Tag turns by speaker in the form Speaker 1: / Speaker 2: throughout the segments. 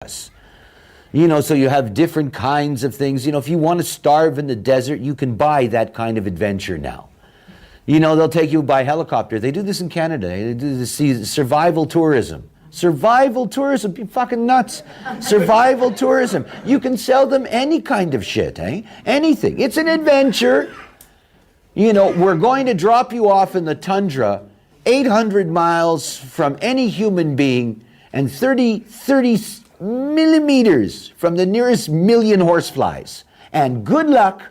Speaker 1: us. So you have different kinds of things. If you want to starve in the desert, you can buy that kind of adventure now. They'll take you by helicopter. They do this in Canada. They do this survival tourism. Survival tourism, you fucking nuts. Survival tourism. You can sell them any kind of shit, Anything. It's an adventure. We're going to drop you off in the tundra 800 miles from any human being and 30 millimeters from the nearest million horseflies. And good luck.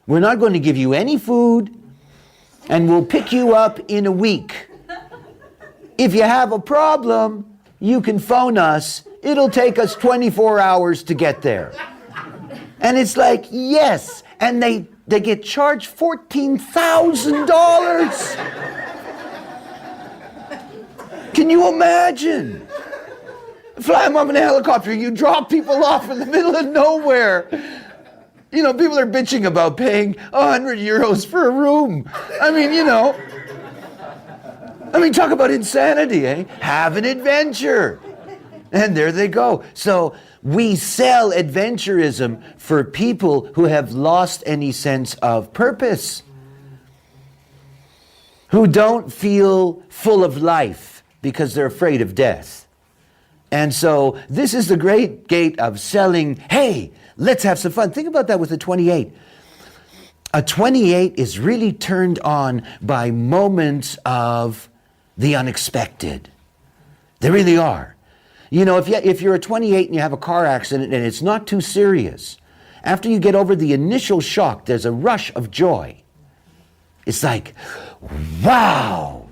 Speaker 1: We're not going to give you any food, and we'll pick you up in a week. If you have a problem, you can phone us. It'll take us 24 hours to get there. And it's like, yes. And they get charged $14,000. Can you imagine? Fly them up in a helicopter, you drop people off in the middle of nowhere. People are bitching about paying 100 euros for a room. Talk about insanity, Have an adventure. And there they go. So we sell adventurism for people who have lost any sense of purpose, who don't feel full of life because they're afraid of death. And so this is the great gate of selling, hey, let's have some fun. Think about that with a 28. A 28 is really turned on by moments of the unexpected. They really are. If you're a 28 and you have a car accident and it's not too serious, after you get over the initial shock, there's a rush of joy. It's like, wow,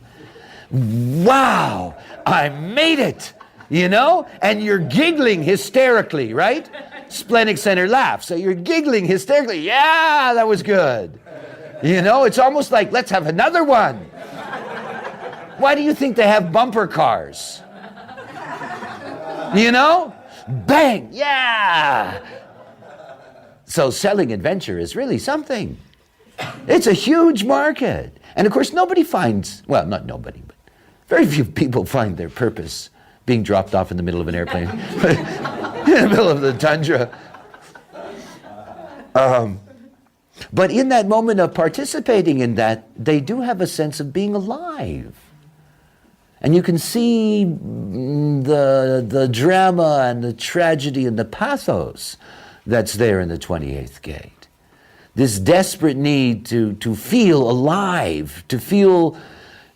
Speaker 1: I made it. And you're giggling hysterically, right? Splenic center laugh. So you're giggling hysterically. Yeah, that was good. It's almost like, let's have another one. Why do you think they have bumper cars? Bang, yeah. So selling adventure is really something. It's a huge market. And of course, not nobody, but very few people find their purpose being dropped off in the middle of an airplane, in the middle of the tundra. But in that moment of participating in that, they do have a sense of being alive. And you can see the drama and the tragedy and the pathos that's there in the 28th gate. This desperate need to feel alive, to feel,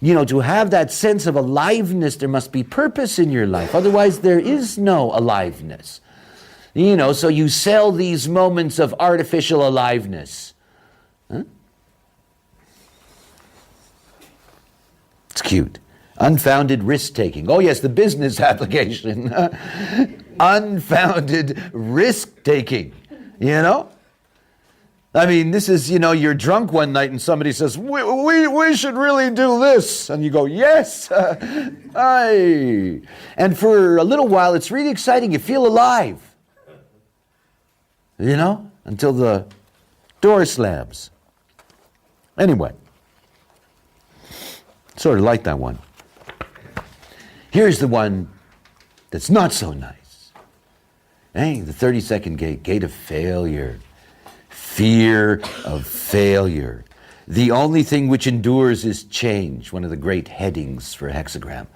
Speaker 1: to have that sense of aliveness. There must be purpose in your life. Otherwise, there is no aliveness. So you sell these moments of artificial aliveness. Huh? It's cute. Unfounded risk-taking. Oh, yes, the business application. Unfounded risk-taking. This is, you're drunk one night and somebody says, we should really do this. And you go, yes, aye. And for a little while, it's really exciting. You feel alive. Until the door slams. Anyway, sort of like that one. Here's the one that's not so nice. The 32nd gate, gate of failure. Fear of failure. The only thing which endures is change. One of the great headings for hexagram.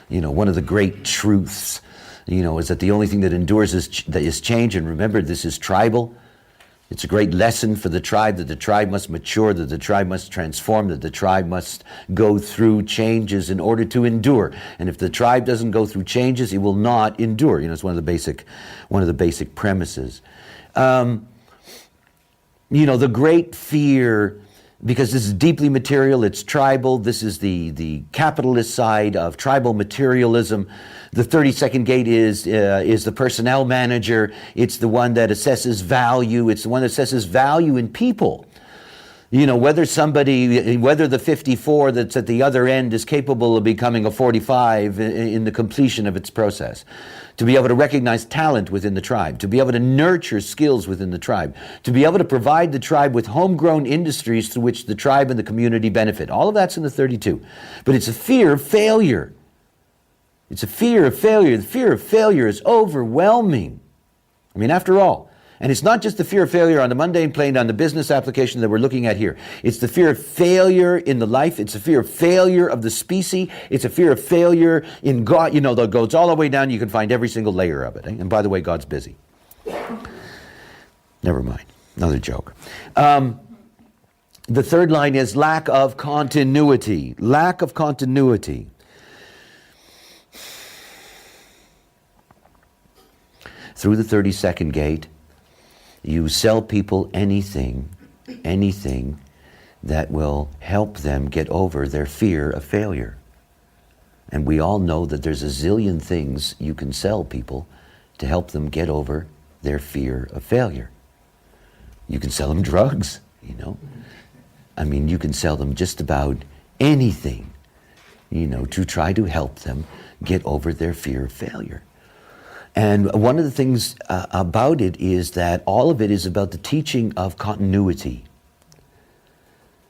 Speaker 1: One of the great truths, is that the only thing that endures is change. And remember, this is tribal. It's a great lesson for the tribe, that the tribe must mature, that the tribe must transform, that the tribe must go through changes in order to endure. And if the tribe doesn't go through changes, it will not endure. It's one of the basic premises. The great fear, because this is deeply material, it's tribal, this is the capitalist side of tribal materialism. The 32nd gate is the personnel manager. It's the one that assesses value. It's the one that assesses value in people. Whether the 54 that's at the other end is capable of becoming a 45 in the completion of its process. To be able to recognize talent within the tribe, to be able to nurture skills within the tribe, to be able to provide the tribe with homegrown industries through which the tribe and the community benefit. All of that's in the 32. But it's a fear of failure. It's a fear of failure. The fear of failure is overwhelming. I mean, after all, and it's not just the fear of failure on the mundane plane, on the business application that we're looking at here. It's the fear of failure in the life. It's a fear of failure of the species. It's a fear of failure in God. You know, that goes all the way down. You can find every single layer of it. And by the way, God's busy. Never mind. Another joke. The third line is lack of continuity. Lack of continuity. Through the 30-second gate, you sell people anything that will help them get over their fear of failure. And we all know that there's a zillion things you can sell people to help them get over their fear of failure. You can sell them drugs, you know. I mean, you can sell them just about anything, you know, to try to help them get over their fear of failure. And one of the things about it is that all of it is about the teaching of continuity.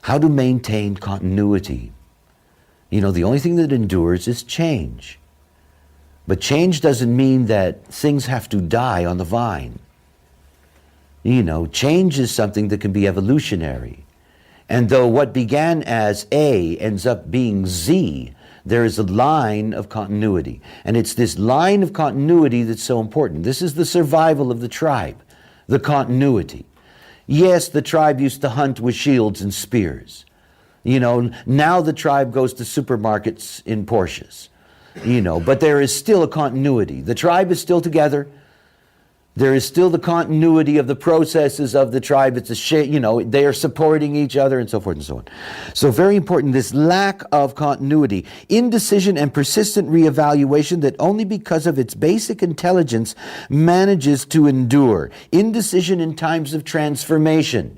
Speaker 1: How to maintain continuity. You know, the only thing that endures is change. But change doesn't mean that things have to die on the vine. You know, change is something that can be evolutionary. And though what began as A ends up being Z, there is a line of continuity. And it's this line of continuity that's so important. This is the survival of the tribe, the continuity. Yes, the tribe used to hunt with shields and spears. You know, now the tribe goes to supermarkets in Porsches. You know, but there is still a continuity. The tribe is still together. There is still the continuity of the processes of the tribe. It's a you know, they are supporting each other and so forth and so on. So very important, this lack of continuity, indecision and persistent reevaluation that only because of its basic intelligence manages to endure. Indecision in times of transformation.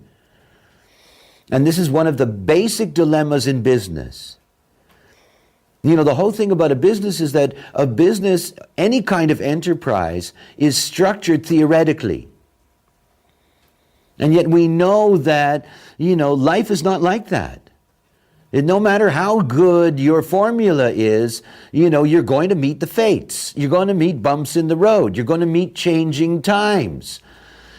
Speaker 1: And this is one of the basic dilemmas in business. You know, the whole thing about a business is that a business, any kind of enterprise, is structured theoretically. And yet we know that, you know, life is not like that. And no matter how good your formula is, you know, you're going to meet the fates. You're going to meet bumps in the road. You're going to meet changing times.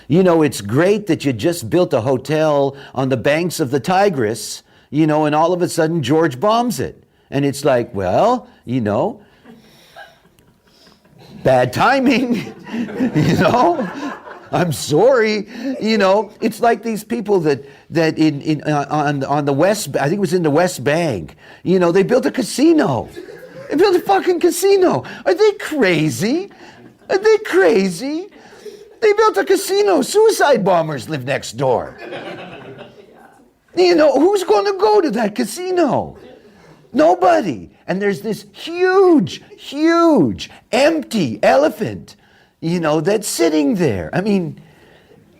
Speaker 1: You know, it's great that you just built a hotel on the banks of the Tigris, you know, and all of a sudden George bombs it. And it's like, well, you know, bad timing, you know, I'm sorry, you know. It's like these people that on the West, I think it was in the West Bank, you know, they built a casino. They built a fucking casino. Are they crazy? Are they crazy? They built a casino. Suicide bombers live next door. You know, who's going to go to that casino? Nobody. And there's this huge, huge, empty elephant, you know, that's sitting there. I mean,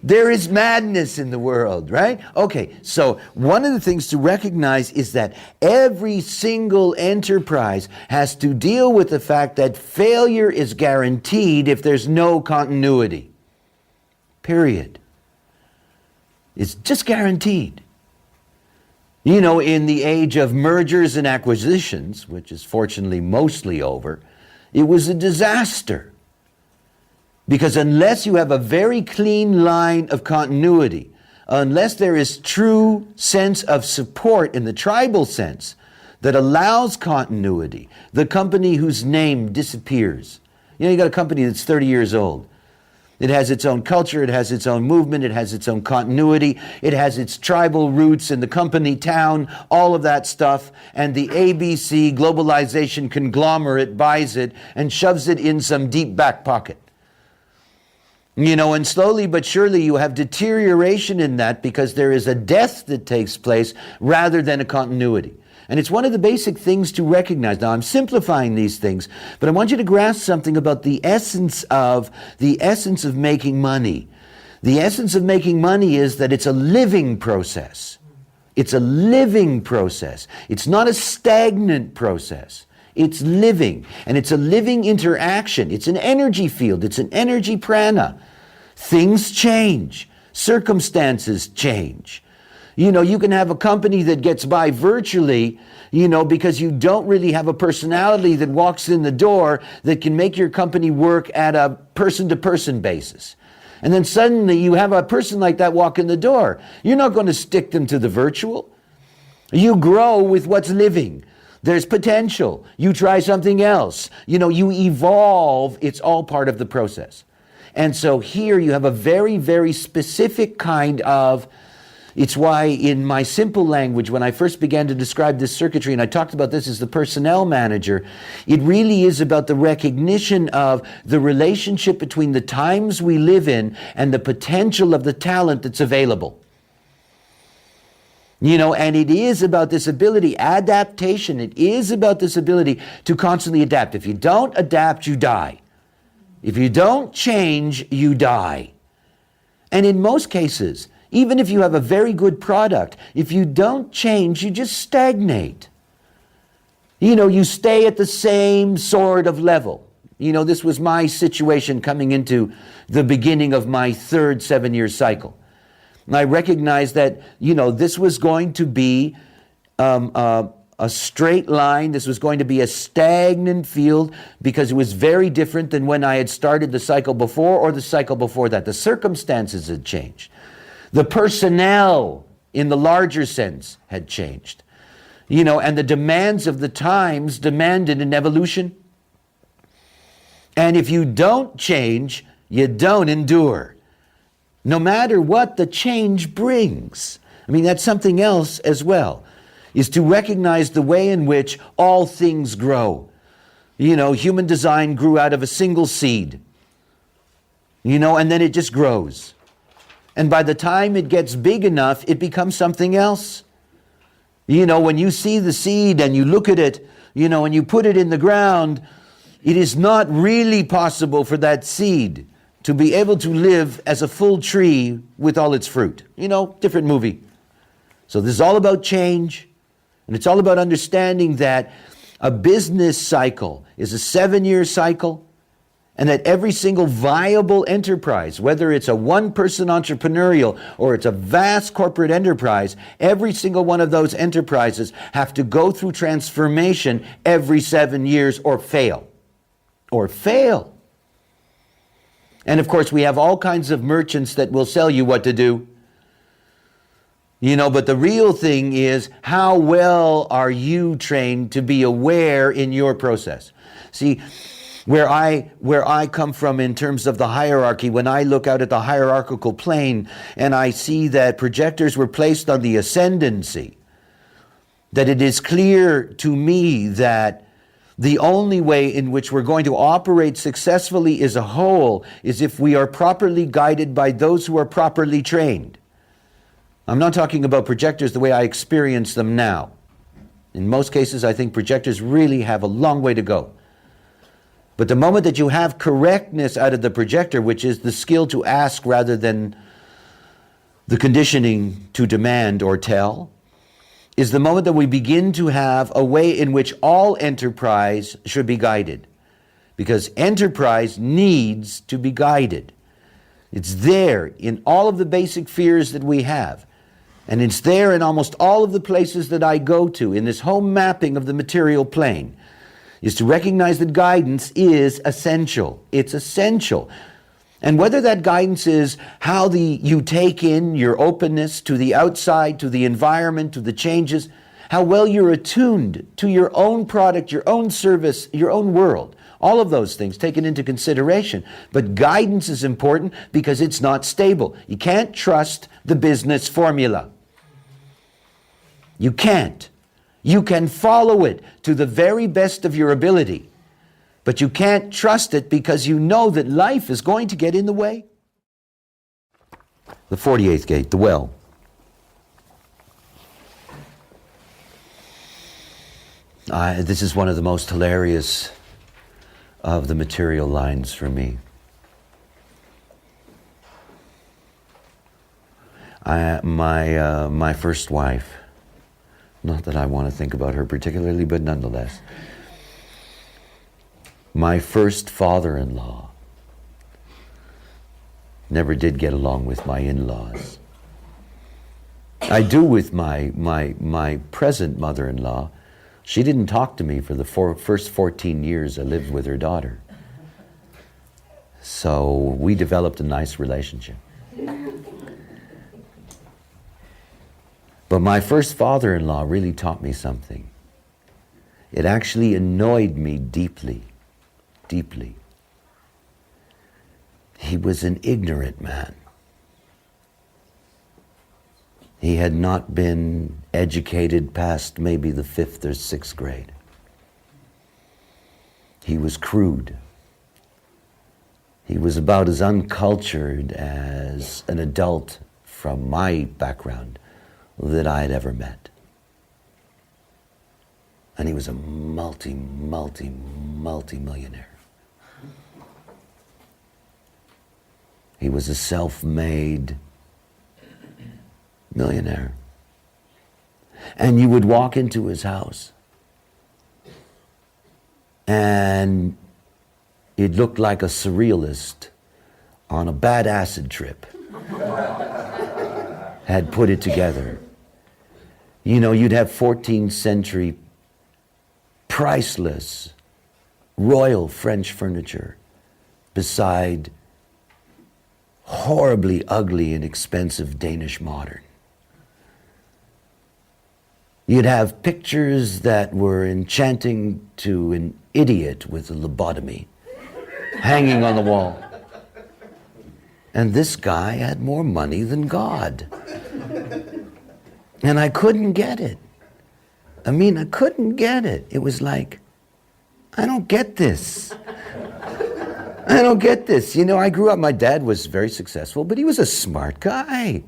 Speaker 1: there is madness in the world, right? Okay, so one of the things to recognize is that every single enterprise has to deal with the fact that failure is guaranteed if there's no continuity. Period. It's just guaranteed. You know, in the age of mergers and acquisitions, which is fortunately mostly over, it was a disaster. Because unless you have a very clean line of continuity, unless there is true sense of support in the tribal sense that allows continuity, the company whose name disappears. You know, you got a company that's 30 years old. It has its own culture, it has its own movement, it has its own continuity, it has its tribal roots in the company town, all of that stuff, and the ABC globalization conglomerate buys it and shoves it in some deep back pocket. You know, and slowly but surely you have deterioration in that because there is a death that takes place rather than a continuity. And it's one of the basic things to recognize. Now, I'm simplifying these things, but I want you to grasp something about the essence of making money. The essence of making money is that it's a living process. It's a living process. It's not a stagnant process. It's living, and it's a living interaction. It's an energy field. It's an energy prana. Things change. Circumstances change. You can have a company that gets by virtually, because you don't really have a personality that walks in the door that can make your company work at a person-to-person basis. And then suddenly you have a person like that walk in the door. You're not going to stick them to the virtual. You grow with what's living. There's potential. You try something else. You evolve. It's all part of the process. And so here you have a very, very specific kind of, it's why in my simple language, when I first began to describe this circuitry, and I talked about this as the personnel manager, it really is about the recognition of the relationship between the times we live in and the potential of the talent that's available. And it is about this ability, adaptation. It is about this ability to constantly adapt. If you don't adapt, you die. If you don't change, you die. And in most cases, even if you have a very good product, if you don't change, you just stagnate. You stay at the same sort of level. This was my situation coming into the beginning of my third 7-year cycle. And I recognized that, this was going to be a straight line. This was going to be a stagnant field because it was very different than when I had started the cycle before or the cycle before that. The circumstances had changed. The personnel, in the larger sense, had changed. And the demands of the times demanded an evolution. And if you don't change, you don't endure. No matter what the change brings. That's something else as well, is to recognize the way in which all things grow. Human design grew out of a single seed. And then it just grows. And by the time it gets big enough, it becomes something else. When you see the seed and you look at it, and you put it in the ground, it is not really possible for that seed to be able to live as a full tree with all its fruit. Different movie. So this is all about change, and it's all about understanding that a business cycle is a 7-year cycle, and that every single viable enterprise, whether it's a one-person entrepreneurial or it's a vast corporate enterprise, every single one of those enterprises have to go through transformation every 7 years or fail. Or fail. And of course, we have all kinds of merchants that will sell you what to do. But the real thing is, how well are you trained to be aware in your process? See, where I come from in terms of the hierarchy, when I look out at the hierarchical plane and I see that projectors were placed on the ascendancy, that it is clear to me that the only way in which we're going to operate successfully as a whole is if we are properly guided by those who are properly trained. I'm not talking about projectors the way I experience them now. In most cases, I think projectors really have a long way to go. But the moment that you have correctness out of the projector, which is the skill to ask rather than the conditioning to demand or tell, is the moment that we begin to have a way in which all enterprise should be guided. Because enterprise needs to be guided. It's there in all of the basic fears that we have. And it's there in almost all of the places that I go to, in this home mapping of the material plane, is to recognize that guidance is essential. It's essential. And whether that guidance is how you take in your openness to the outside, to the environment, to the changes, how well you're attuned to your own product, your own service, your own world. All of those things taken into consideration. But guidance is important because it's not stable. You can't trust the business formula. You can't. You can follow it to the very best of your ability, but you can't trust it because you know that life is going to get in the way. The 48th gate, the well. This is one of the most hilarious of the material lines for me. My first wife, not that I want to think about her particularly, but nonetheless, my first father-in-law never did get along with my in-laws. I do with my present mother-in-law. She didn't talk to me for the first 14 years I lived with her daughter. So we developed a nice relationship. But my first father-in-law really taught me something. It actually annoyed me deeply, deeply. He was an ignorant man. He had not been educated past maybe the 5th or 6th grade. He was crude. He was about as uncultured as an adult from my background that I had ever met. And he was a multi-millionaire. He was a self-made millionaire. And you would walk into his house and it looked like a surrealist on a bad acid trip had put it together. You know, you'd have 14th century priceless royal French furniture beside horribly ugly and expensive Danish modern. You'd have pictures that were enchanting to an idiot with a lobotomy hanging on the wall. And this guy had more money than God. And I couldn't get it. I mean, I couldn't get it. It was like, I don't get this. I don't get this. You know, I grew up, my dad was very successful, but he was a smart guy.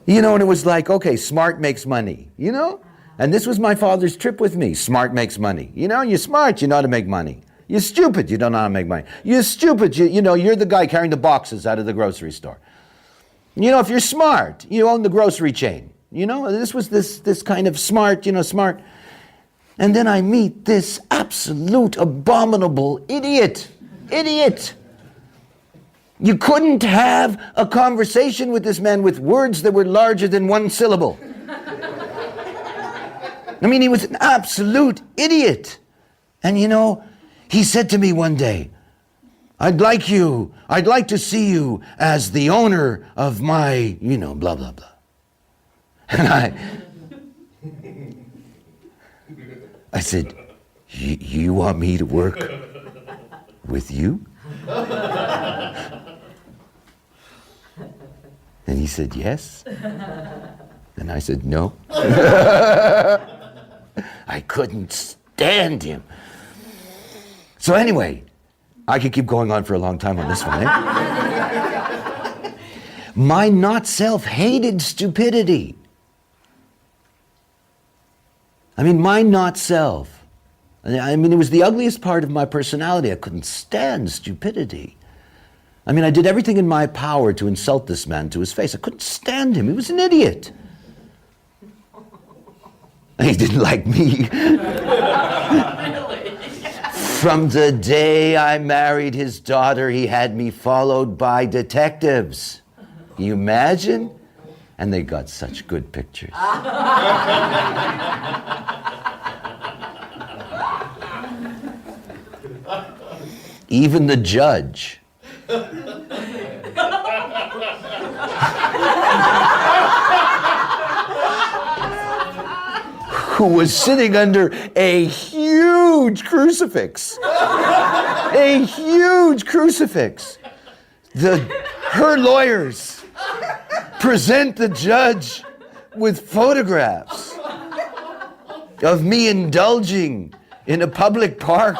Speaker 1: You know, and it was like, okay, smart makes money, you know? And this was my father's trip with me. Smart makes money. You know, you're smart, you know how to make money. You're stupid, you don't know how to make money. You're stupid, you know, you're the guy carrying the boxes out of the grocery store. You know, if you're smart, you own the grocery chain. You know, this was this kind of smart, you know, smart. And then I meet this absolute abominable idiot. Idiot. You couldn't have a conversation with this man with words that were larger than one syllable. I mean, he was an absolute idiot. And you know, he said to me one day, I'd like to see you as the owner of my, you know, blah, blah, blah. And I said, you want me to work with you? And he said, yes. And I said, no. I couldn't stand him. So anyway, I could keep going on for a long time on this one. My not self hated stupidity. I mean, my not self. I mean, it was the ugliest part of my personality. I couldn't stand stupidity. I mean, I did everything in my power to insult this man to his face. I couldn't stand him. He was an idiot. He didn't like me. From the day I married his daughter, he had me followed by detectives. Can you imagine? And they got such good pictures. Even the judge. Who was sitting under a huge crucifix. A huge crucifix. Her lawyers present the judge with photographs of me indulging in a public park.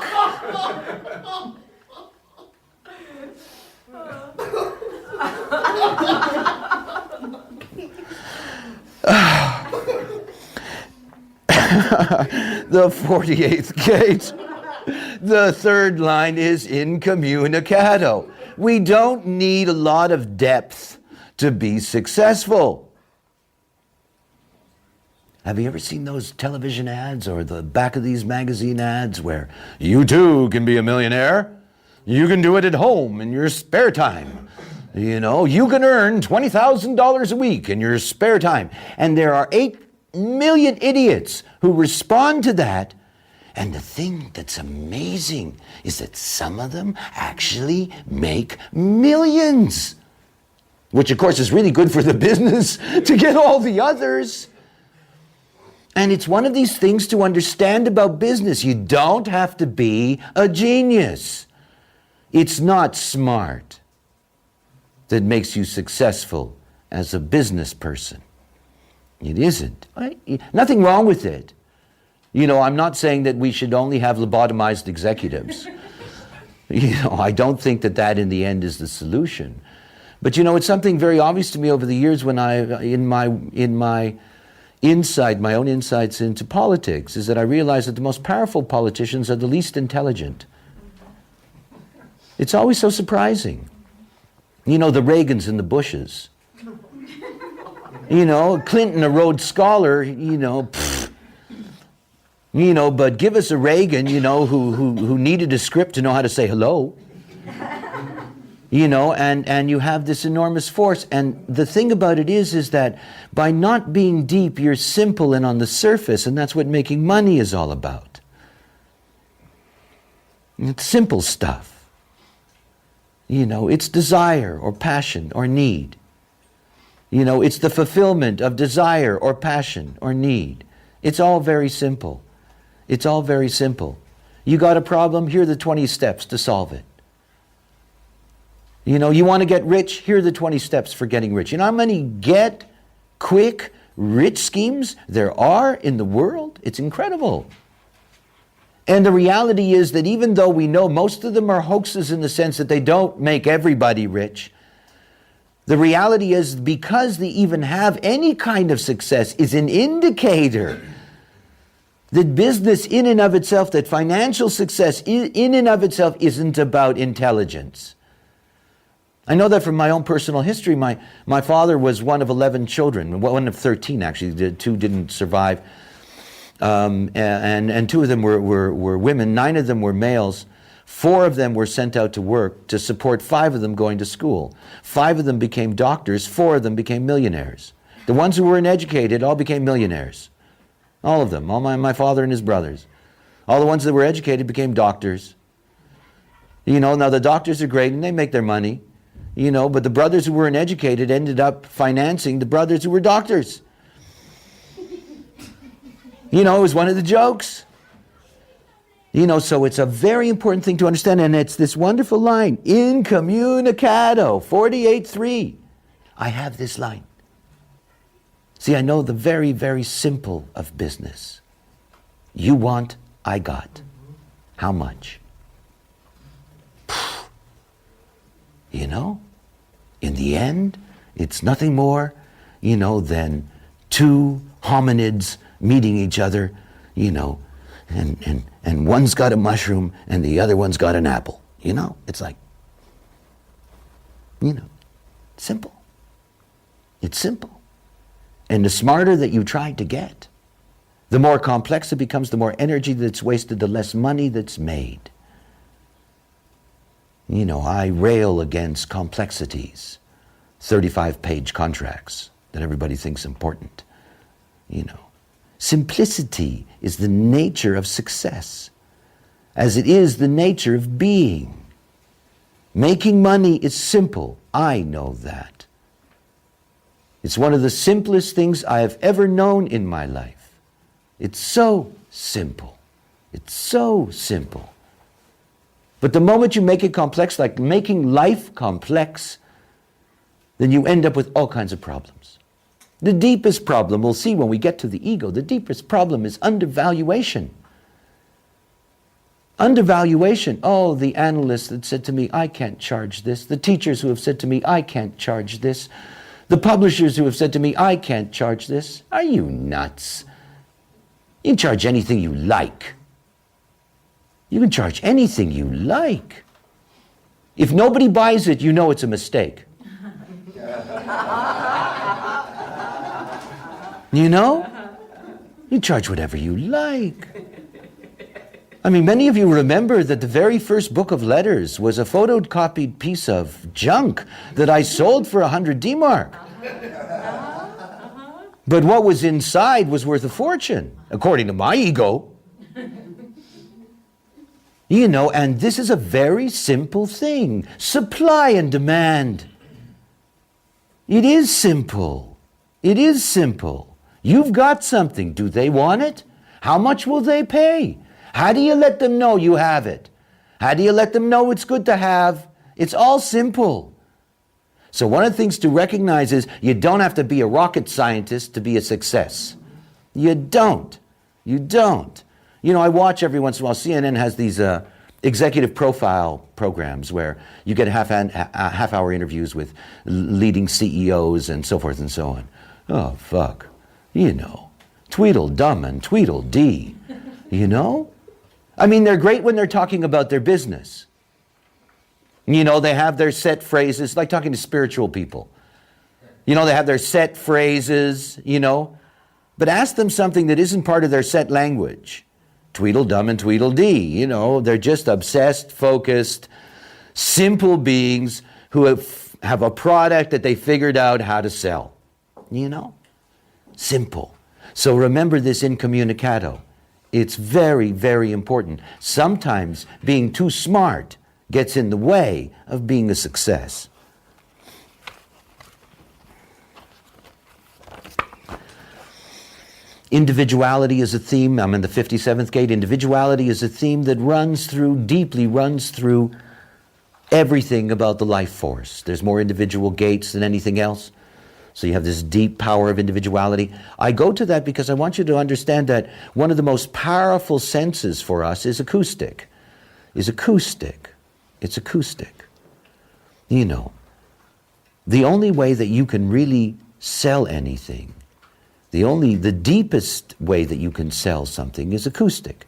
Speaker 1: The 48th gate. The third line is incommunicado. We don't need a lot of depth to be successful. Have you ever seen those television ads or the back of these magazine ads where you too can be a millionaire? You can do it at home in your spare time. You know, you can earn $20,000 a week in your spare time. And there are 8 million idiots who respond to that. And the thing that's amazing is that some of them actually make millions, which of course is really good for the business to get all the others. And it's one of these things to understand about business. You don't have to be a genius. It's not smart that makes you successful as a business person. It isn't. Nothing wrong with it. You know, I'm not saying that we should only have lobotomized executives. You know, I don't think that that in the end is the solution. But you know, it's something very obvious to me over the years when in my insight, my own insights into politics, is that I realize that the most powerful politicians are the least intelligent. It's always so surprising. You know, the Reagans and the Bushes. You know, Clinton, a Rhodes Scholar, you know, but give us a Reagan, you know, who needed a script to know how to say hello. You know, and you have this enormous force. And the thing about it is that by not being deep, you're simple and on the surface, and that's what making money is all about. It's simple stuff. You know, it's desire or passion or need. You know, it's the fulfillment of desire or passion or need. It's all very simple. It's all very simple. You got a problem, here are the 20 steps to solve it. You know, you want to get rich, here are the 20 steps for getting rich. You know how many get quick rich schemes there are in the world? It's incredible. And the reality is that even though we know most of them are hoaxes in the sense that they don't make everybody rich, the reality is because they even have any kind of success is an indicator that business in and of itself, that financial success in and of itself isn't about intelligence. I know that from my own personal history. My father was one of 11 children, one of 13 actually. The 2 didn't survive. And 2 of them were women, 9 of them were males. 4 of them were sent out to work to support 5 of them going to school. 5 of them became doctors, 4 of them became millionaires. The ones who were uneducated all became millionaires. All of them, all my father and his brothers. All the ones that were educated became doctors. You know, now the doctors are great and they make their money. You know, but the brothers who weren't educated ended up financing the brothers who were doctors. You know, it was one of the jokes. You know, so it's a very important thing to understand, and it's this wonderful line, incommunicado, 48:3. I have this line. See, I know the very, very simple of business. You want, I got. How much? You know, in the end, it's nothing more, you know, than 2 hominids meeting each other, you know, and one's got a mushroom and the other one's got an apple. You know, it's like, you know, simple. It's simple. And the smarter that you try to get, the more complex it becomes, the more energy that's wasted, the less money that's made. You know, I rail against complexities, 35-page contracts that everybody thinks important. You know, simplicity is the nature of success, as it is the nature of being. Making money is simple. I know that. It's one of the simplest things I have ever known in my life. It's so simple. It's so simple. But the moment you make it complex, like making life complex, then you end up with all kinds of problems. The deepest problem, we'll see when we get to the ego, the deepest problem is undervaluation. Undervaluation. Oh, the analysts that said to me, I can't charge this. The teachers who have said to me, I can't charge this. The publishers who have said to me, I can't charge this. Are you nuts? You can charge anything you like. You can charge anything you like. If nobody buys it, you know it's a mistake. You know? You charge whatever you like. I mean, many of you remember that the very first book of letters was a photocopied piece of junk that I sold for 100 D-Mark. But what was inside was worth a fortune, according to my ego. You know, and this is a very simple thing. Supply and demand. It is simple. It is simple. You've got something. Do they want it? How much will they pay? How do you let them know you have it? How do you let them know it's good to have? It's all simple. So one of the things to recognize is you don't have to be a rocket scientist to be a success. You don't. You don't. You know, I watch every once in a while, CNN has these executive profile programs where you get half-hour interviews with leading CEOs and so forth and so on. Oh, fuck. You know, Tweedledum and Tweedledee. You know? I mean, they're great when they're talking about their business. You know, they have their set phrases, like talking to spiritual people. You know, they have their set phrases, you know. But ask them something that isn't part of their set language. Tweedledum and Tweedledee, you know, they're just obsessed, focused, simple beings who have a product that they figured out how to sell. You know? Simple. So remember this incommunicado. It's very, very important. Sometimes being too smart gets in the way of being a success. Individuality is a theme. I'm in the 57th gate. Individuality is a theme that deeply runs through everything about the life force. There's more individual gates than anything else. So you have this deep power of individuality. I go to that because I want you to understand that one of the most powerful senses for us is acoustic. It's acoustic. You know, the only way that you can really sell anything, the deepest way that you can sell something is acoustic.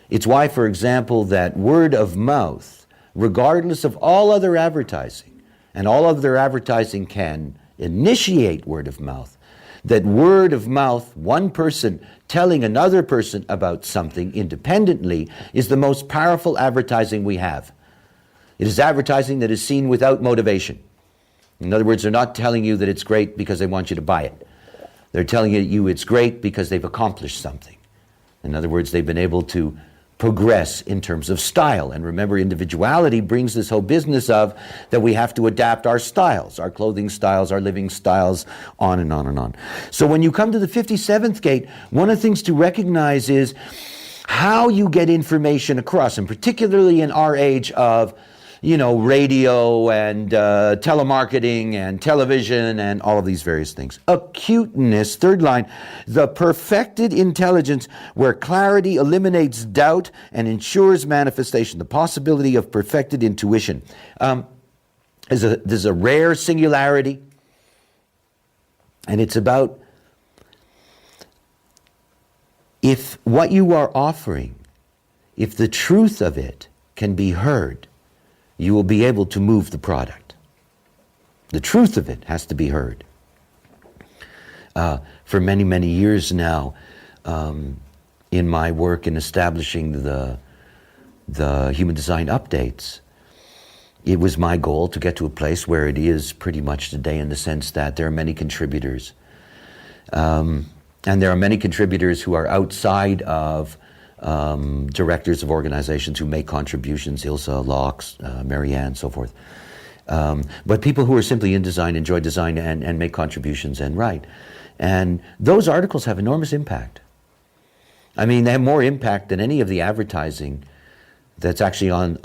Speaker 1: It's why, for example, that word of mouth, regardless of all other advertising, and all other advertising can initiate word of mouth, that word of mouth, one person telling another person about something independently, is the most powerful advertising we have. It is advertising that is seen without motivation. In other words, they're not telling you that it's great because they want you to buy it. They're telling you it's great because they've accomplished something. In other words, they've been able to progress in terms of style. And remember, individuality brings this whole business of that we have to adapt our styles, our clothing styles, our living styles, on and on and on. So when you come to the 57th gate, one of the things to recognize is how you get information across, and particularly in our age of, you know, radio and telemarketing and television and all of these various things. Acuteness, third line, the perfected intelligence where clarity eliminates doubt and ensures manifestation, the possibility of perfected intuition. There's a rare singularity, and it's about if what you are offering, if the truth of it can be heard, you will be able to move the product. The truth of it has to be heard. For many, many years now, in my work in establishing the human design updates, it was my goal to get to a place where it is pretty much today, in the sense that there are many contributors. And there are many contributors who are outside of directors of organizations who make contributions, Ilsa, Locks, Marianne, so forth. But people who are simply in design, enjoy design, and make contributions and write. And those articles have enormous impact. I mean, they have more impact than any of the advertising that's actually on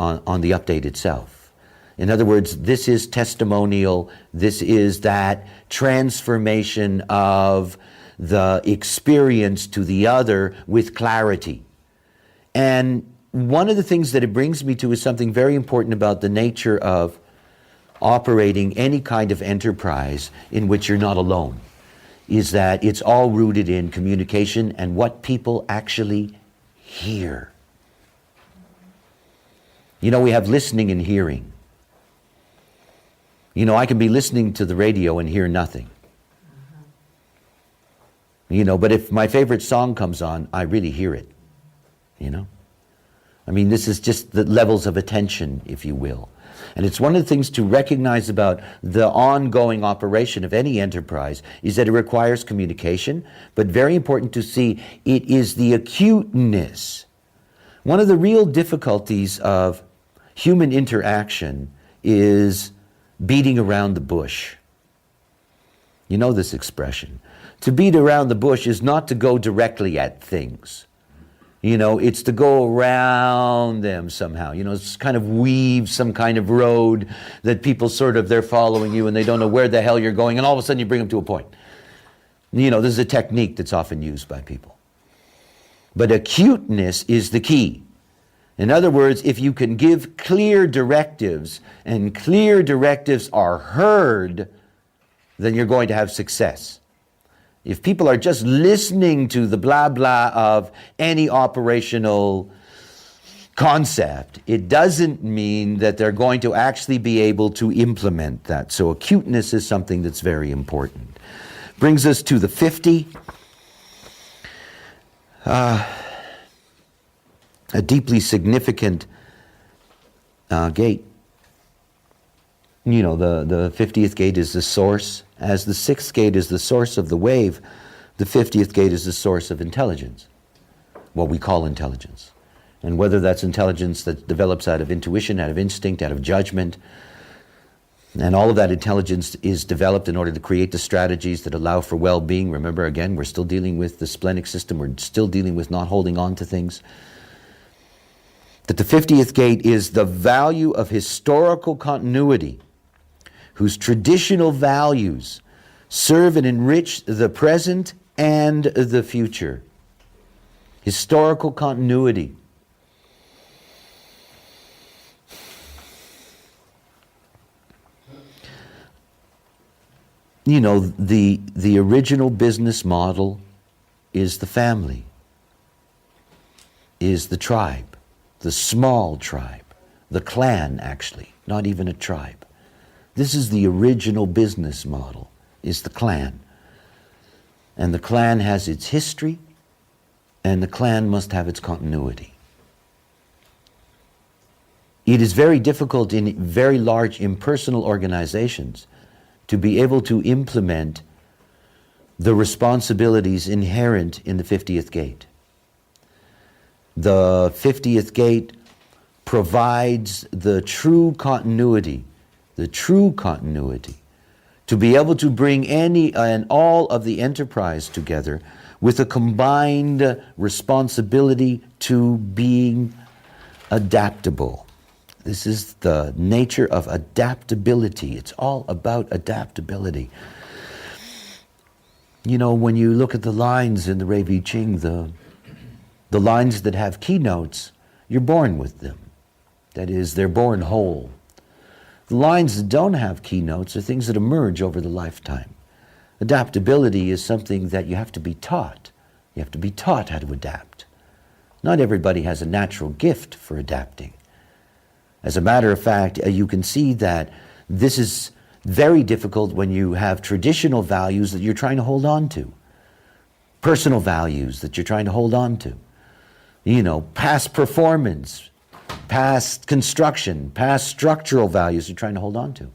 Speaker 1: the update itself. In other words, this is testimonial, this is that transformation of the experience to the other with clarity. And one of the things that it brings me to is something very important about the nature of operating any kind of enterprise in which you're not alone, is that it's all rooted in communication and what people actually hear. You know, we have listening and hearing. You know, I can be listening to the radio and hear nothing. You know, but if my favorite song comes on, I really hear it. You know? I mean, this is just the levels of attention, if you will. And it's one of the things to recognize about the ongoing operation of any enterprise is that it requires communication, but very important to see it is the acuteness. One of the real difficulties of human interaction is beating around the bush. You know this expression. To beat around the bush is not to go directly at things. You know, it's to go around them somehow. You know, it's kind of weave some kind of road that people sort of, they're following you and they don't know where the hell you're going, and all of a sudden you bring them to a point. You know, this is a technique that's often used by people. But acuteness is the key. In other words, if you can give clear directives and clear directives are heard, then you're going to have success. If people are just listening to the blah blah of any operational concept, it doesn't mean that they're going to actually be able to implement that. So acuteness is something that's very important. Brings us to the 50. A deeply significant gate. You know, the 50th gate is the source. As the 6th gate is the source of the wave, the 50th gate is the source of intelligence, what we call intelligence. And whether that's intelligence that develops out of intuition, out of instinct, out of judgment, and all of that intelligence is developed in order to create the strategies that allow for well-being. Remember, again, we're still dealing with the splenic system. We're still dealing with not holding on to things. That the 50th gate is the value of historical continuity, whose traditional values serve and enrich the present and the future. Historical continuity. You know, the original business model is the family, is the tribe, the small tribe, the clan actually, not even a tribe. This is the original business model, is the clan. And the clan has its history, and the clan must have its continuity. It is very difficult in very large impersonal organizations to be able to implement the responsibilities inherent in the 50th gate. The 50th gate provides the true continuity to be able to bring any and all of the enterprise together with a combined responsibility to being adaptable. This is the nature of adaptability. It's all about adaptability. You know, when you look at the lines in the Rui Vi Qing, the lines that have keynotes, you're born with them. That is, they're born whole. The lines that don't have keynotes are things that emerge over the lifetime. Adaptability is something that you have to be taught. You have to be taught how to adapt. Not everybody has a natural gift for adapting. As a matter of fact, you can see that this is very difficult when you have traditional values that you're trying to hold on to. Personal values that you're trying to hold on to. You know, past performance, past construction, past structural values you're trying to hold on to.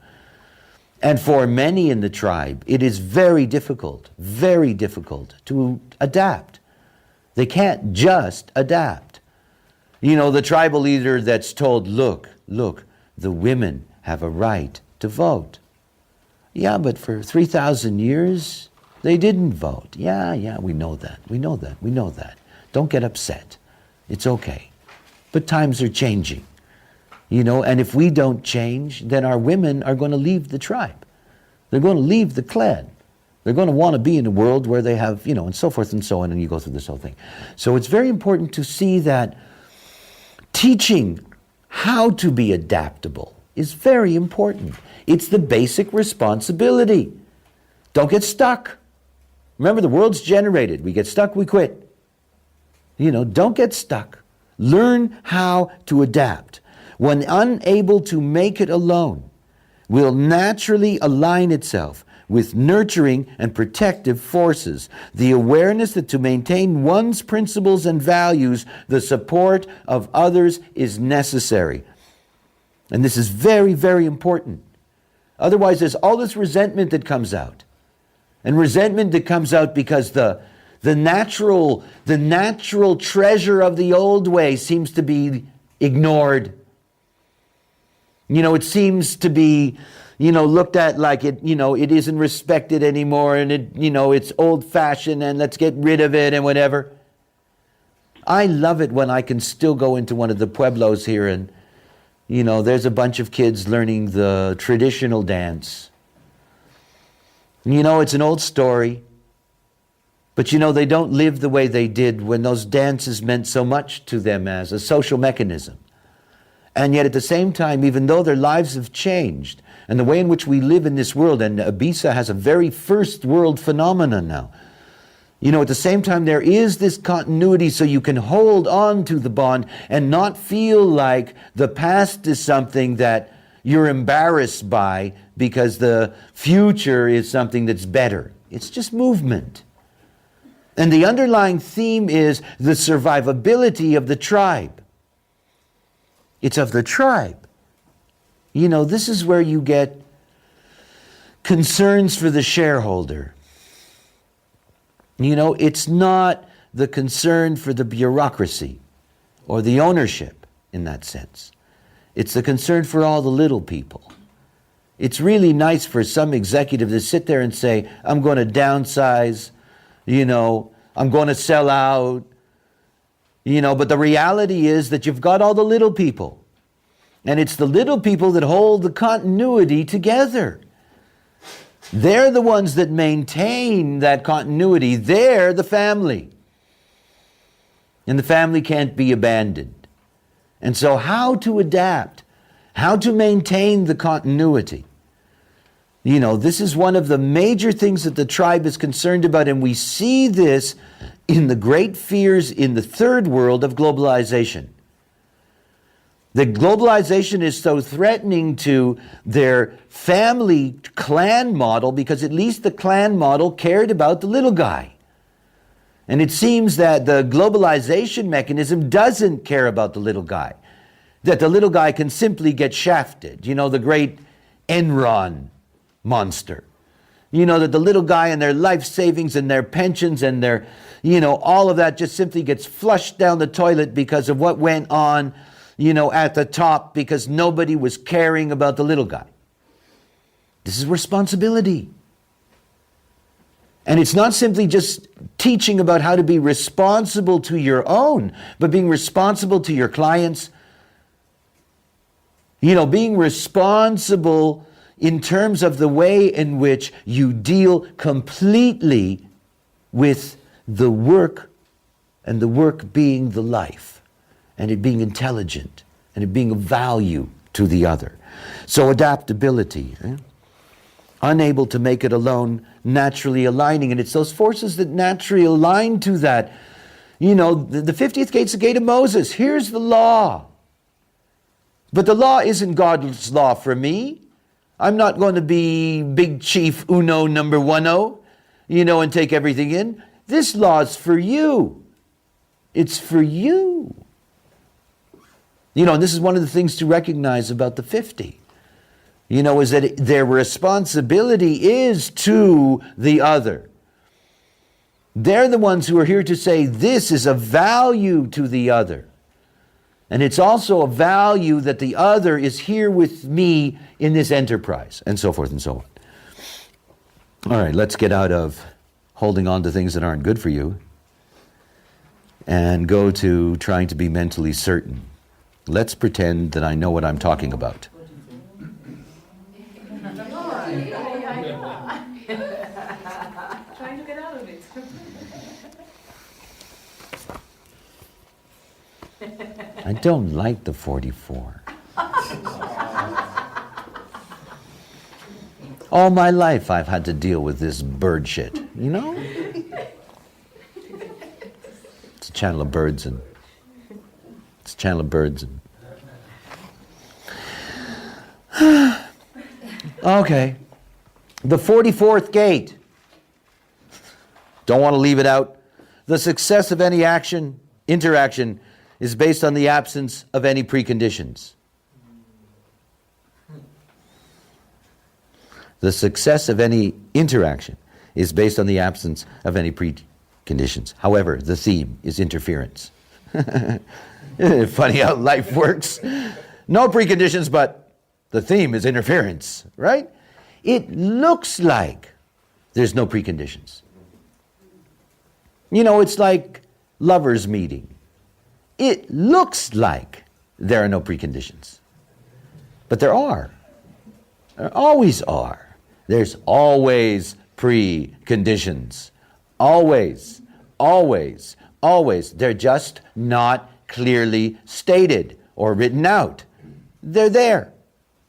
Speaker 1: And for many in the tribe, it is very difficult to adapt. They can't just adapt. You know, the tribal leader that's told, look, the women have a right to vote. Yeah, but for 3,000 years, they didn't vote. Yeah, we know that. Don't get upset. It's okay. But times are changing. You know, and if we don't change, then our women are going to leave the tribe. They're going to leave the clan. They're going to want to be in a world where they have, you know, and so forth and so on, and you go through this whole thing. So it's very important to see that teaching how to be adaptable is very important. It's the basic responsibility. Don't get stuck. Remember, the world's generated. We get stuck, we quit. You know, don't get stuck. Learn how to adapt. When unable to make it alone, will naturally align itself with nurturing and protective forces. The awareness that to maintain one's principles and values, the support of others is necessary. And this is very, very important. Otherwise, there's all this resentment that comes out. And resentment that comes out because the natural treasure of the old way seems to be ignored. It seems to be, looked at like it isn't respected anymore, and it's old-fashioned, and let's get rid of it and whatever. I love it when I can still go into one of the pueblos here and, there's a bunch of kids learning the traditional dance. It's an old story, but they don't live the way they did when those dances meant so much to them as a social mechanism. And yet at the same time, even though their lives have changed, and the way in which we live in this world, and Ibiza has a very first world phenomenon now, at the same time there is this continuity, so you can hold on to the bond and not feel like the past is something that you're embarrassed by because the future is something that's better. It's just movement. And the underlying theme is the survivability of the tribe. It's of the tribe. This is where you get concerns for the shareholder. It's not the concern for the bureaucracy or the ownership in that sense. It's the concern for all the little people. It's really nice for some executive to sit there and say, I'm going to downsize, I'm going to sell out, but the reality is that you've got all the little people. And it's the little people that hold the continuity together. They're the ones that maintain that continuity. They're the family. And the family can't be abandoned. And so how to adapt, how to maintain the continuity. This is one of the major things that the tribe is concerned about, and we see this in the great fears in the third world of globalization. The globalization is so threatening to their family clan model because at least the clan model cared about the little guy. And it seems that the globalization mechanism doesn't care about the little guy. That the little guy can simply get shafted. The great Enron monster. That the little guy and their life savings and their pensions and their, all of that just simply gets flushed down the toilet because of what went on at the top because nobody was caring about the little guy. This is responsibility. And it's not simply just teaching about how to be responsible to your own, but being responsible to your clients. Being responsible in terms of the way in which you deal completely with the work, and the work being the life. And it being intelligent, and it being of value to the other. So adaptability, unable to make it alone, naturally aligning, and it's those forces that naturally align to that. The 50th gate's the gate of Moses. Here's the law. But the law isn't God's law for me. I'm not going to be big chief uno number 10, and take everything in. This law's for you. It's for you. And this is one of the things to recognize about the 50, is that their responsibility is to the other. They're the ones who are here to say this is a value to the other. And it's also a value that the other is here with me in this enterprise, and so forth and so on. All right, let's get out of holding on to things that aren't good for you and go to trying to be mentally certain. Let's pretend that I know what I'm talking about.
Speaker 2: Trying to get out of it.
Speaker 1: I don't like the 44. All my life I've had to deal with this bird shit, It's a channel of birds and Okay. The 44th gate. Don't want to leave it out. The success of any interaction, is based on the absence of any preconditions. The success of any interaction is based on the absence of any preconditions. However, the theme is interference. Funny how life works. No preconditions, but the theme is interference, right? It looks like there's no preconditions. You know, it's like lovers meeting. It looks like there are no preconditions. But there are. There always are. There's always preconditions. Always, always, always. They're just not clearly stated or written out. They're there.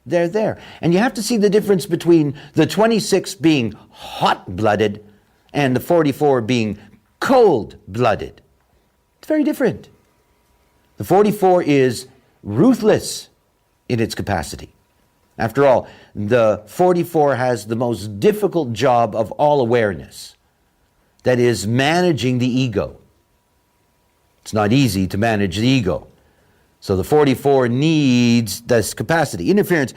Speaker 1: They're there. And you have to see the difference between the 26 being hot-blooded and the 44 being cold-blooded. It's very different. The 44 is ruthless in its capacity. After all, the 44 has the most difficult job of all awareness. That is, managing the ego. It's not easy to manage the ego. So the 44 needs this capacity. Interference,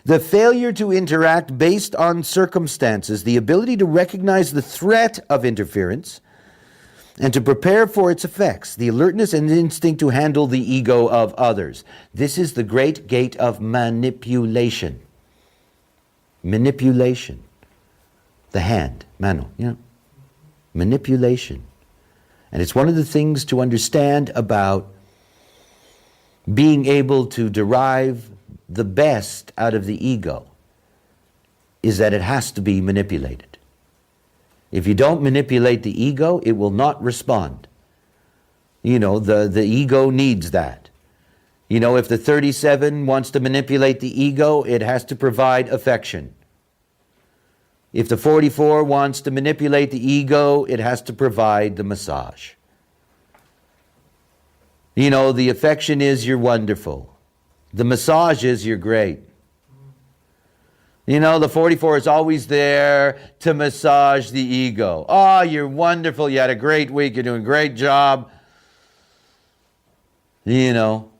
Speaker 1: the failure to interact based on circumstances, the ability to recognize the threat of interference and to prepare for its effects, the alertness and instinct to handle the ego of others. This is the great gate of manipulation. Manipulation. The hand, mano, you know. Manipulation. And it's one of the things to understand about being able to derive the best out of the ego is that it has to be manipulated. If you don't manipulate the ego, it will not respond. You know, the ego needs that. You know, if the 37 wants to manipulate the ego, it has to provide affection. If the 44 wants to manipulate the ego, it has to provide the massage. You know, the affection is you're wonderful. The massage is you're great. You know, the 44 is always there to massage the ego. Oh, you're wonderful. You had a great week. You're doing a great job. You know,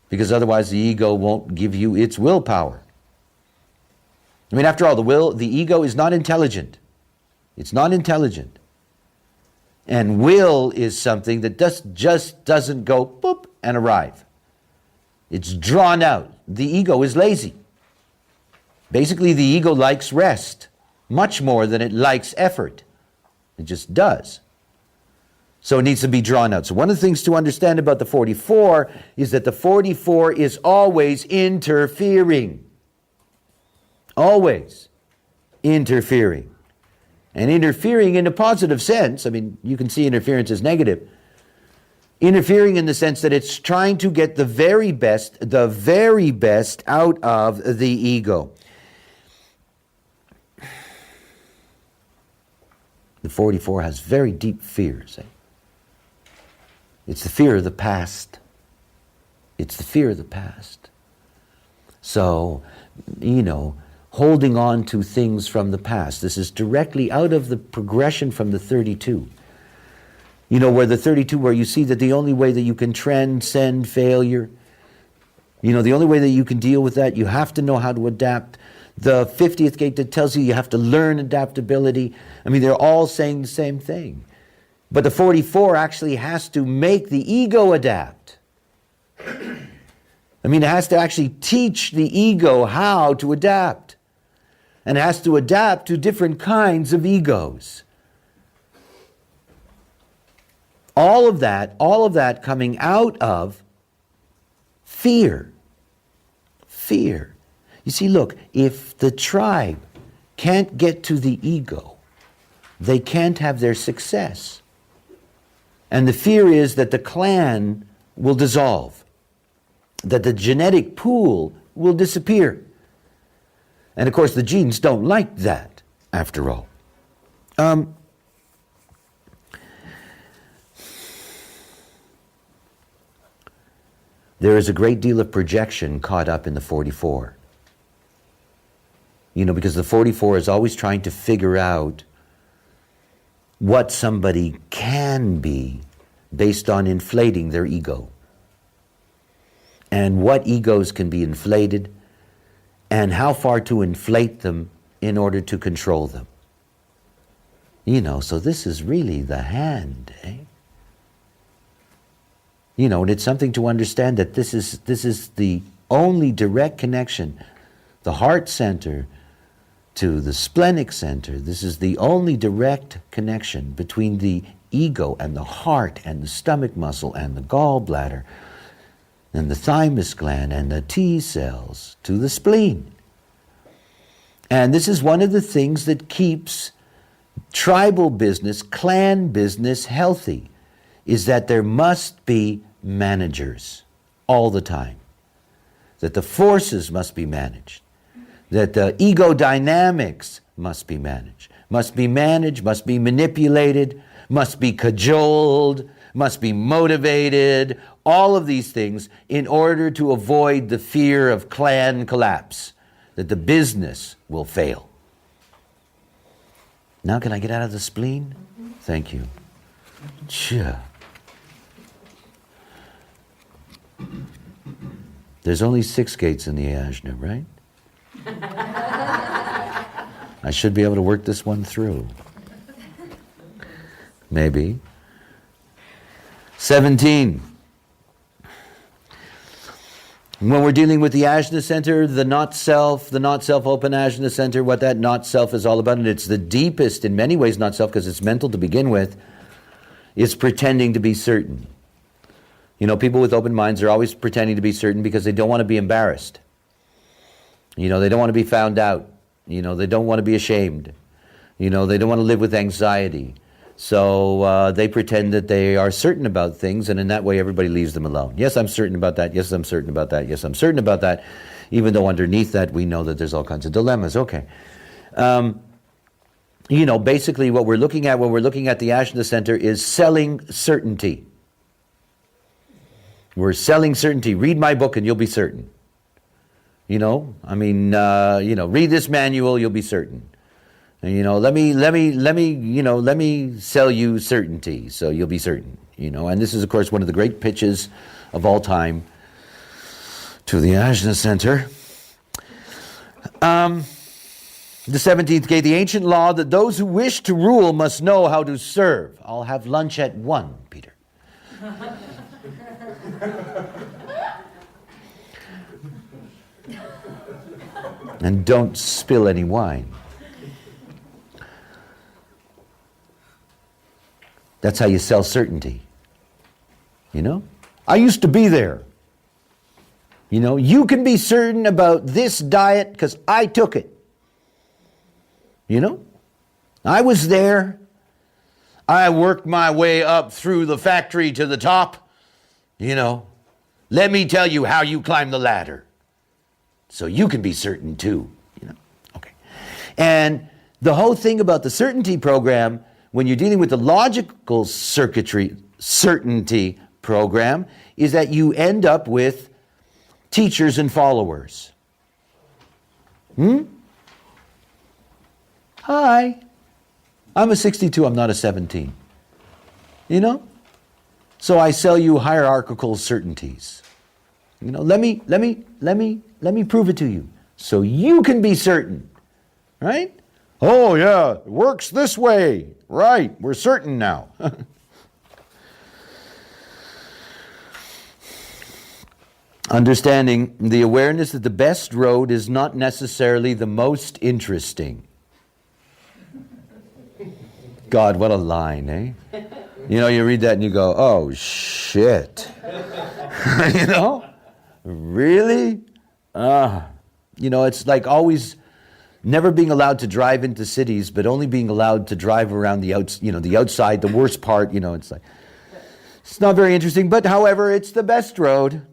Speaker 1: because otherwise the ego won't give you its willpower. I mean, after all, the ego is not intelligent. It's not intelligent. And will is something that just doesn't go boop and arrive. It's drawn out. The ego is lazy. Basically, the ego likes rest much more than it likes effort. It just does. So it needs to be drawn out. So one of the things to understand about the 44 is that the 44 is always interfering. Always interfering. And interfering in a positive sense. I mean, you can see interference as negative. Interfering in the sense that it's trying to get the very best out of the ego. The 44 has very deep fears. It's the fear of the past. It's the fear of the past. So, you know, holding on to things from the past. This is directly out of the progression from the 32. You know, where the 32, where you see that the only way that you can transcend failure, you know, the only way that you can deal with that, you have to know how to adapt. The 50th gate that tells you have to learn adaptability. I mean, they're all saying the same thing. But the 44 actually has to make the ego adapt. I mean, it has to actually teach the ego how to adapt. And it has to adapt to different kinds of egos. All of that coming out of fear. Fear. You see, look, if the tribe can't get to the ego, they can't have their success. And the fear is that the clan will dissolve, that the genetic pool will disappear. And of course, the genes don't like that, after all. There is a great deal of projection caught up in the 44. Because the 44 is always trying to figure out what somebody can be based on inflating their ego. And what egos can be inflated, and how far to inflate them in order to control them. So this is really the hand, eh? And it's something to understand that this is the only direct connection, the heart center to the splenic center. This is the only direct connection between the ego and the heart and the stomach muscle and the gallbladder and the thymus gland and the T cells to the spleen. And this is one of the things that keeps tribal business, clan business healthy, is that there must be managers all the time. That the forces must be managed. That the ego dynamics must be managed, must be manipulated, must be cajoled, must be motivated, all of these things in order to avoid the fear of clan collapse, that the business will fail. Now can I get out of the spleen? Thank you. Chia. There's only 6 gates in the ajna, right? I should be able to work this one through. Maybe. 17. When we're dealing with the ajna center, the not self open ajna center, what that not self is all about, and it's the deepest in many ways not self because it's mental to begin with, is pretending to be certain. People with open minds are always pretending to be certain because they don't want to be embarrassed. They don't want to be found out. They don't want to be ashamed. They don't want to live with anxiety. So they pretend that they are certain about things, and in that way everybody leaves them alone. Yes, I'm certain about that. Yes, I'm certain about that. Yes, I'm certain about that. Even though underneath that we know that there's all kinds of dilemmas. Okay. Basically what we're looking at when we're looking at the ajna center is selling certainty. We're selling certainty. Read my book and you'll be certain. Read this manual, you'll be certain. Let me sell you certainty, so you'll be certain. And this is, of course, one of the great pitches of all time to the ajna center. The 17th gate, the ancient law that those who wish to rule must know how to serve. I'll have lunch at 1, Peter. And don't spill any wine. That's how you sell certainty. I used to be there. You can be certain about this diet because I took it. I was there. I worked my way up through the factory to the top. Let me tell you how you climb the ladder. So you can be certain too. Okay. And the whole thing about the certainty program, when you're dealing with the logical circuitry certainty program, is that you end up with teachers and followers. Hi. I'm a 62, I'm not a 17. So I sell you hierarchical certainties. Let me prove it to you. So you can be certain. Right? Oh yeah, it works this way. Right, we're certain now. Understanding the awareness that the best road is not necessarily the most interesting. God, what a line, eh? You read that and you go, oh shit. Really? It's like always never being allowed to drive into cities, but only being allowed to drive around the outside, the worst part, it's like, it's not very interesting, but however, it's the best road.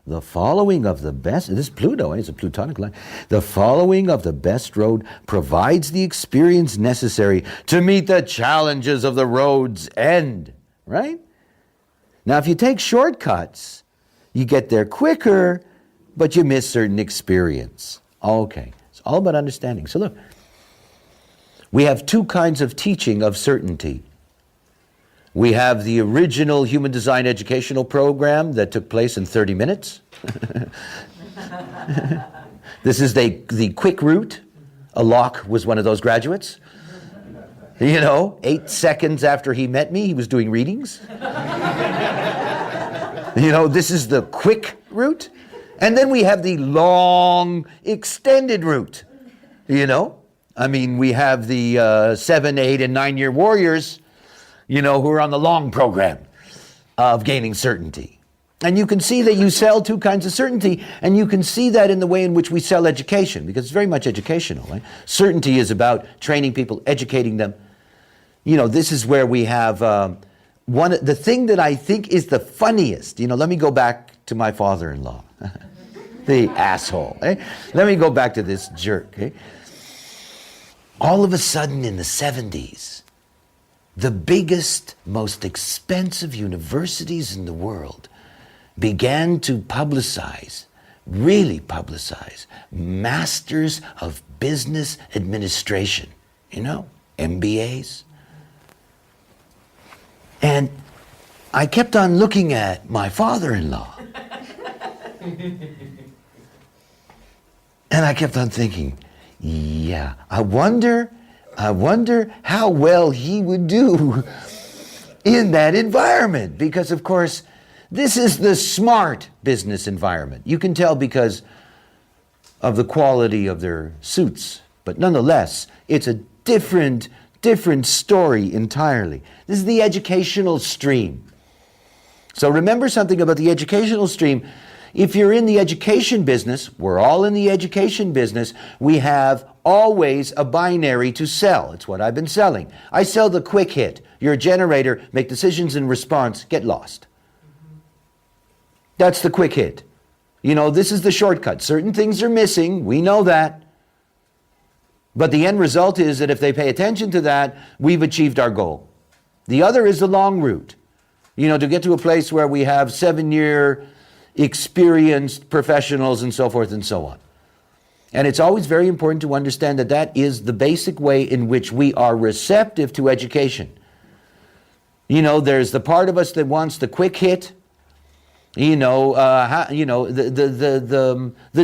Speaker 1: The following of the best, this is Pluto, it's a Plutonic line. The following of the best road provides the experience necessary to meet the challenges of the road's end, right? Now, if you take shortcuts, you get there quicker, but you miss certain experience. Okay, it's all about understanding. So look, we have two kinds of teaching of certainty. We have the original human design educational program that took place in 30 minutes. This is the quick route. Locke was one of those graduates. 8 seconds after he met me, he was doing readings. This is the quick route. And then we have the long, extended route. We have the 7, 8, and 9-year warriors, who are on the long program of gaining certainty. And you can see that you sell two kinds of certainty, and you can see that in the way in which we sell education, because it's very much educational. Right? Certainty is about training people, educating them. This is where we have the thing that I think is the funniest. Let me go back to my father-in-law, the asshole. Let me go back to this jerk. All of a sudden in the 70s, the biggest, most expensive universities in the world began to really publicize, Masters of Business Administration, MBAs. And I kept on looking at my father-in-law. And I kept on thinking, yeah, I wonder how well he would do in that environment. Because, of course, this is the smart business environment. You can tell because of the quality of their suits. But nonetheless, it's a different story entirely. This is the educational stream. So remember something about the educational stream. If you're in the education business, we're all in the education business, we have always a binary to sell. It's what I've been selling. I sell the quick hit. You're a generator, make decisions in response, get lost. That's the quick hit. This is the shortcut. Certain things are missing, we know that. But the end result is that if they pay attention to that, we've achieved our goal. The other is the long route. To get to a place where we have 7-year experienced professionals and so forth and so on. And it's always very important to understand that that is the basic way in which we are receptive to education. There's the part of us that wants the quick hit. The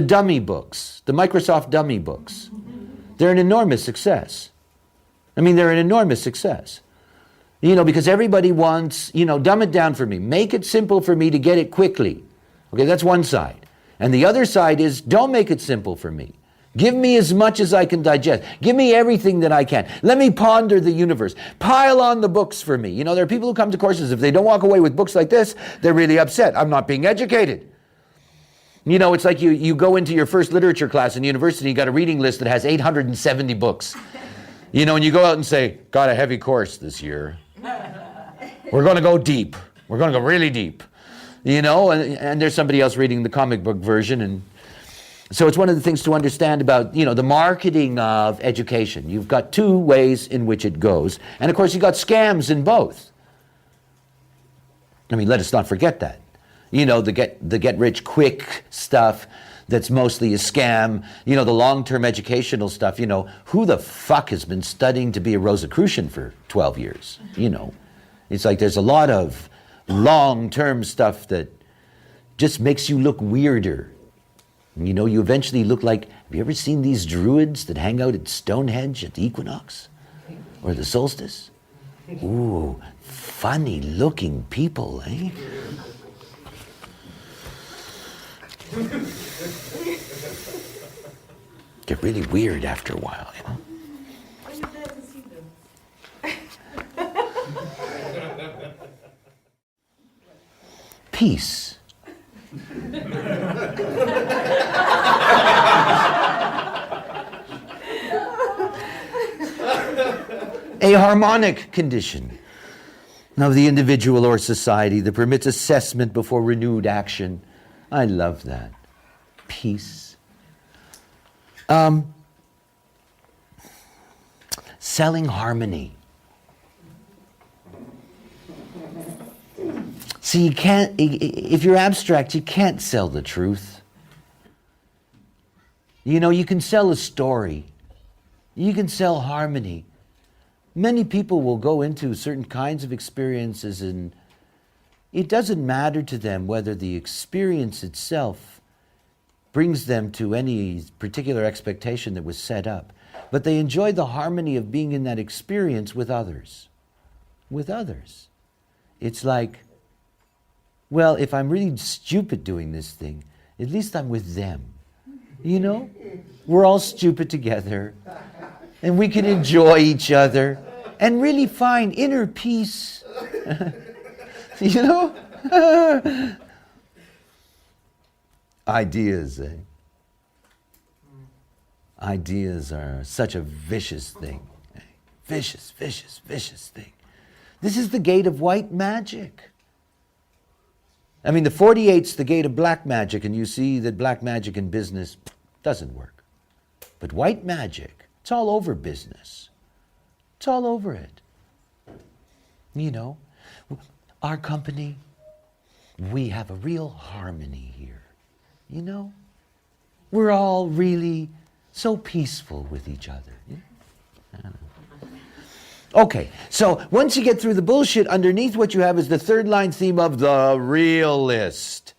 Speaker 1: dummy books, the Microsoft dummy books. They're an enormous success. They're an enormous success. Because everybody wants, dumb it down for me. Make it simple for me to get it quickly. Okay, that's one side. And the other side is, don't make it simple for me. Give me as much as I can digest. Give me everything that I can. Let me ponder the universe. Pile on the books for me. There are people who come to courses, if they don't walk away with books like this, they're really upset. I'm not being educated. It's like you go into your first literature class in university, you got a reading list that has 870 books. And you go out and say, got a heavy course this year. We're going to go deep. We're going to go really deep. And there's somebody else reading the comic book version. And so it's one of the things to understand about, the marketing of education. You've got two ways in which it goes. And of course, you've got scams in both. Let us not forget that. The get rich quick stuff that's mostly a scam. The long-term educational stuff. Who the fuck has been studying to be a Rosicrucian for 12 years? It's like there's a lot of long-term stuff that just makes you look weirder. You eventually look like, have you ever seen these druids that hang out at Stonehenge at the equinox? Or the solstice? Ooh, funny looking people, eh? Get really weird after a while, Peace. A harmonic condition of the individual or society that permits assessment before renewed action. I love that. Peace. Selling harmony. See, you can't, if you're abstract, you can't sell the truth. You know, you can sell a story. You can sell harmony. Many people will go into certain kinds of experiences and it doesn't matter to them whether the experience itself brings them to any particular expectation that was set up. But they enjoy the harmony of being in that experience with others. With others. It's like, well, if I'm really stupid doing this thing, at least I'm with them. You know? We're all stupid together. And we can enjoy each other and really find inner peace. You know? Ideas, eh? Ideas are such a vicious thing. Eh? Vicious, vicious, vicious thing. This is the gate of white magic. I mean, the 48's the gate of black magic, and you see that black magic in business doesn't work. But white magic, it's all over business. It's all over it. You know, our company, we have a real harmony here. You know, we're all really so peaceful with each other. You know? Okay, so once you get through the bullshit, underneath what you have is the third line theme of the realist.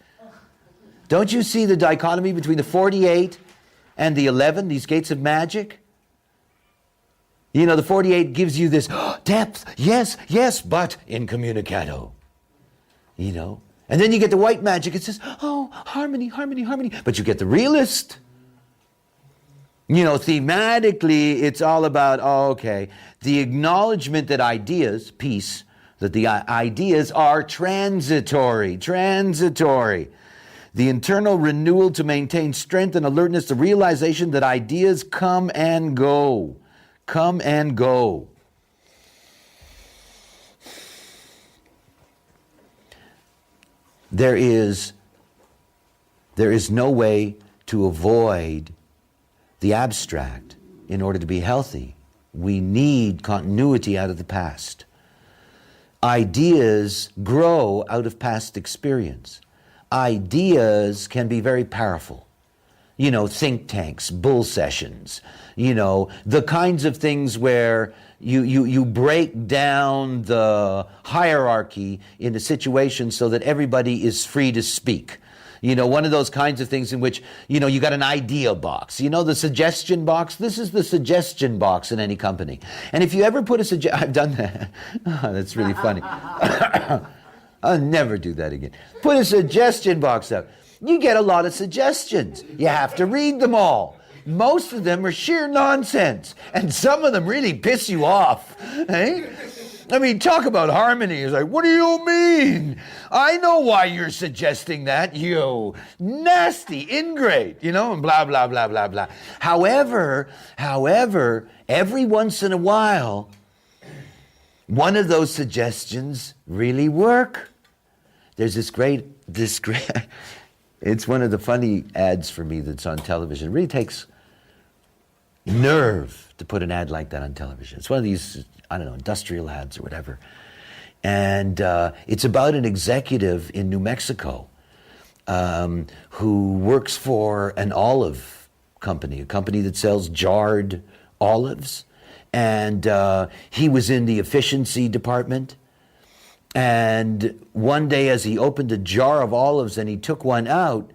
Speaker 1: Don't you see the dichotomy between the 48 and the 11, these gates of magic? You know, the 48 gives you this depth, yes, yes, but incommunicado. You know? And then you get the white magic, it says, oh, harmony, harmony, harmony. But you get the realist. You know, thematically, it's all about, oh, okay, the acknowledgement that ideas, peace, that the ideas are transitory. The internal renewal to maintain strength and alertness, the realization that ideas come and go. Come and go. There is no way to avoid the abstract in order to be healthy. We need continuity out of the past. Ideas grow out of past experience. Ideas can be very powerful. You know, think tanks, bull sessions, you know, the kinds of things where you break down the hierarchy in a situation so that everybody is free to speak. You know, one of those kinds of things in which, you know, you got an idea box. You know, the suggestion box? This is the suggestion box in any company. And if you ever put a suggestion, I've done that. Oh, that's really funny. I'll never do that again. Put a suggestion box up. You get a lot of suggestions. You have to read them all. Most of them are sheer nonsense. And some of them really piss you off. Eh? I mean, talk about harmony. It's like, what do you mean? I know why you're suggesting that, you nasty ingrate, you know, and blah, blah, blah, blah, blah. However, every once in a while, one of those suggestions really work. There's this great, it's one of the funny ads for me that's on television. It really takes nerve to put an ad like that on television. It's one of these, I don't know, industrial ads or whatever. And it's about an executive in New Mexico who works for an olive company, a company that sells jarred olives. And he was in the efficiency department. And one day as he opened a jar of olives and he took one out,